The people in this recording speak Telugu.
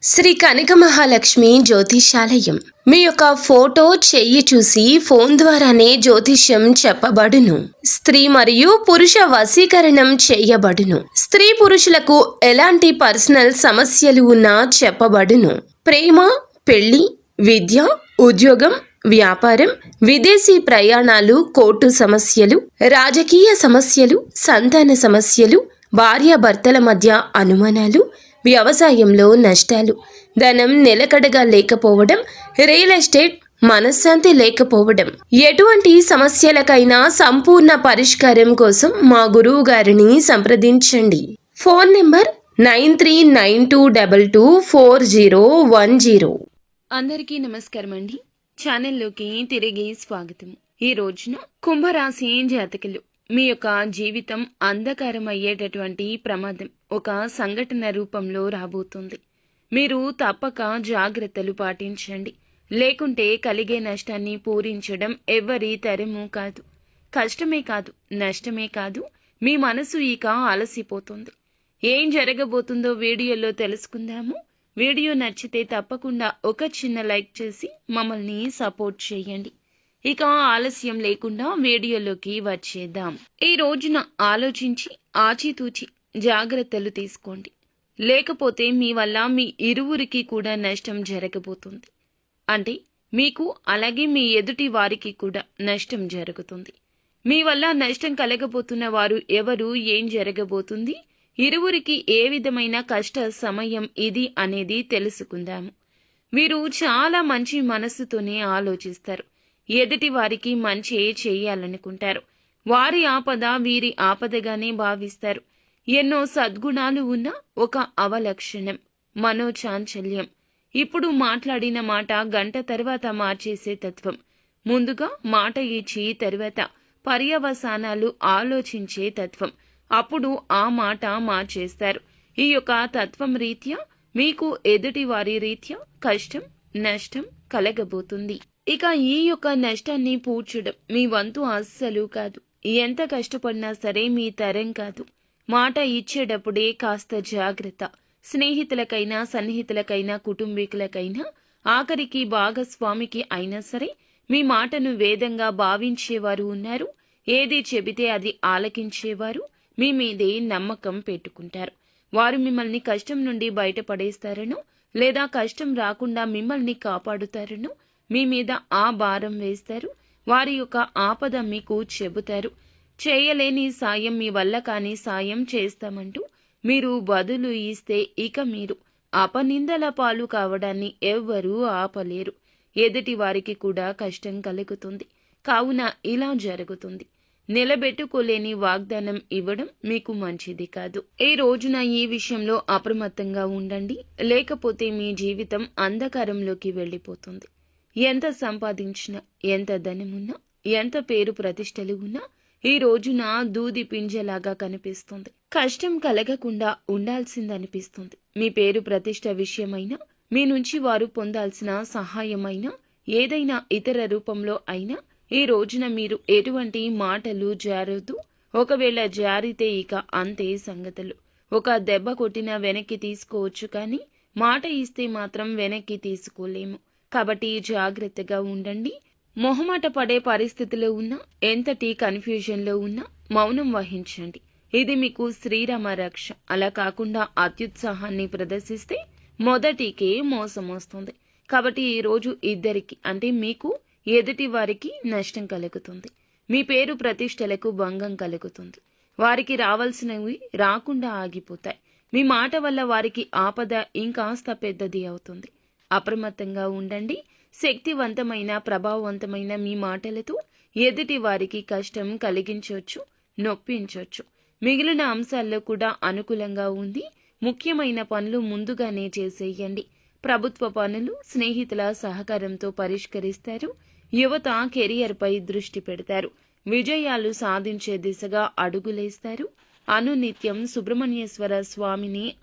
శ్రీ కనక మహాలక్ష్మి జ్యోతిషాలయం మీ యొక్క ఫోటో చెయ్యి చూసి ఫోన్ ద్వారానే జ్యోతిష్యం చెప్పబడును. స్త్రీ మరియు పురుష వశీకరణం చేయబడును. స్త్రీ పురుషులకు ఎలాంటి పర్సనల్ సమస్యలు ఉన్నా చెప్పబడును. ప్రేమ, పెళ్లి, విద్య, ఉద్యోగం, వ్యాపారం, విదేశీ ప్రయాణాలు, కోర్టు సమస్యలు, రాజకీయ సమస్యలు, సంతాన సమస్యలు, భార్యాభర్తల మధ్య అనుమానాలు, వ్యవసాయంలో నష్టాలు, ధనం నిలకడగా లేకపోవడం, రియల్ ఎస్టేట్, మనశ్శాంతి లేకపోవడం, ఎటువంటి సమస్యలకైనా సంపూర్ణ పరిష్కారం కోసం మా గురువు గారిని సంప్రదించండి. Phone number 9392224010. అందరికీ నమస్కారం అండి. ఛానల్లోకి తిరిగి స్వాగతం. ఈ రోజున కుంభరాశి జాతకులు మీ యొక్క జీవితం అంధకారం అయ్యేటటువంటి ప్రమాదం ఒక సంఘటన రూపంలో రాబోతుంది. మీరు తప్పక జాగ్రత్తలు పాటించండి. లేకుంటే కలిగే నష్టాన్ని పూరించడం ఎవ్వరి తరము కాదు. కష్టమే కాదు, నష్టమే కాదు, మీ మనసు ఇక అలసిపోతుంది. ఏం జరగబోతుందో వీడియోలో తెలుసుకుందాము. వీడియో నచ్చితే తప్పకుండా ఒక చిన్న లైక్ చేసి మమ్మల్ని సపోర్ట్ చేయండి. ఇక ఆలస్యం లేకుండా వీడియోలోకి వచ్చేద్దాం. ఈ రోజున ఆలోచించి ఆచితూచి జాగ్రత్తలు తీసుకోండి. లేకపోతే మీ వల్ల మీ ఇరువురికి కూడా నష్టం జరగబోతుంది. అంటే మీకు అలాగే మీ ఎదుటి వారికి కూడా నష్టం జరుగుతుంది. మీ వల్ల నష్టం కలగబోతున్న వారు ఎవరు, ఏం జరగబోతుంది, ఇరువురికి ఏ విధమైన కష్ట సమయం ఇది అనేది తెలుసుకుందాము. వీరు చాలా మంచి మనస్సుతోనే ఆలోచిస్తారు. ఎదుటి వారికి మంచి చేయాలనుకుంటారు. వారి ఆపద వీరి ఆపదగానే భావిస్తారు. ఎన్నో సద్గుణాలు ఉన్న ఒక అవలక్షణం మనోచాంచల్యం. ఇప్పుడు మాట్లాడిన మాట గంట తర్వాత మార్చేసే తత్వం. ముందుగా మాట ఇచ్చి తర్వాత పర్యవసానాలు ఆలోచించే తత్వం. అప్పుడు ఆ మాట మార్చేస్తారు. ఈ యొక్క తత్వం రీత్యా మీకు ఎదుటి వారి రీత్యా కష్టం, నష్టం కలగబోతుంది. ఇక ఈ యొక్క నష్టాన్ని పూడ్చడం మీ వంతు అస్సలు కాదు. ఎంత కష్టపడినా సరే మీ తరం కాదు. మాట ఇచ్చేటప్పుడే కాస్త జాగ్రత్త. స్నేహితులకైనా, సన్నిహితులకైనా, కుటుంబీకులకైనా, ఆఖరికి భాగస్వామికి అయినా సరే మీ మాటను వేదంగా భావించేవారు ఉన్నారు. ఏది చెబితే అది ఆలకించేవారు మీ మీదే నమ్మకం పెట్టుకుంటారు. వారు మిమ్మల్ని కష్టం నుండి బయటపడేస్తారనో లేదా కష్టం రాకుండా మిమ్మల్ని కాపాడుతారనో మీ మీద ఆ భారం వేస్తారు. వారి యొక్క ఆపద మీకు చెబుతారు. చేయలేని సాయం మీ వల్ల కాని సాయం చేస్తామంటూ మీరు బదులు ఇస్తే ఇక మీరు అపనిందల పాలు కావడాన్ని ఎవ్వరూ ఆపలేరు. ఎదుటి వారికి కూడా కష్టం కలుగుతుంది. కావున ఇలా జరుగుతుంది. నిలబెట్టుకోలేని వాగ్దానం ఇవ్వడం మీకు మంచిది కాదు. ఈ రోజున ఈ విషయంలో అప్రమత్తంగా ఉండండి. లేకపోతే మీ జీవితం అంధకారంలోకి వెళ్ళిపోతుంది. ఎంత సంపాదించినా, ఎంత ధనమున్నా, ఎంత పేరు ప్రతిష్టలు ఉన్నా ఈ రోజున దూది పింజలాగా కనిపిస్తుంది. కష్టం కలగకుండా ఉండాల్సిందనిపిస్తుంది. మీ పేరు ప్రతిష్ట విషయమైనా, మీ నుంచి వారు పొందాల్సిన సహాయమైనా, ఏదైనా ఇతర రూపంలో అయినా ఈ రోజున మీరు ఎటువంటి మాటలు జారొద్దు. ఒకవేళ జారితే ఇక అంతే సంగతులు. ఒక దెబ్బ కొట్టినా వెనక్కి తీసుకోవచ్చు, కానీ మాట ఇస్తే మాత్రం వెనక్కి తీసుకోలేము. కాబట్టి జాగ్రత్తగా ఉండండి. మొహమాట పడే పరిస్థితిలో ఉన్నా, ఎంతటి కన్ఫ్యూజన్లో ఉన్నా మౌనం వహించండి. ఇది మీకు శ్రీరామ రక్ష. అలా కాకుండా అత్యుత్సాహాన్ని ప్రదర్శిస్తే మొదటికే మోసం వస్తుంది. కాబట్టి ఈ రోజు ఇద్దరికి అంటే మీకు, ఎదుటి వారికి నష్టం కలుగుతుంది. మీ పేరు ప్రతిష్టలకు భంగం కలుగుతుంది. వారికి రావాల్సినవి రాకుండా ఆగిపోతాయి. మీ మాట వల్ల వారికి ఆపద ఇంకాస్త పెద్దది అవుతుంది. అప్రమత్తంగా ఉండండి. శక్తివంతమైన, ప్రభావవంతమైన మీ మాటలతో ఎదుటి వారికి కష్టం కలిగించవచ్చు, నొప్పించవచ్చు. మిగిలిన అంశాల్లో కూడా అనుకూలంగా ఉంది. ముఖ్యమైన పనులు ముందుగానే చేసేయండి. ప్రభుత్వ పనులు స్నేహితుల సహకారంతో పరిష్కరిస్తారు. యువత కెరియర్పై దృష్టి పెడతారు. విజయాలు సాధించే దిశగా అడుగులేస్తారు. అనునిత్యం సుబ్రహ్మణ్యేశ్వర స్వామిని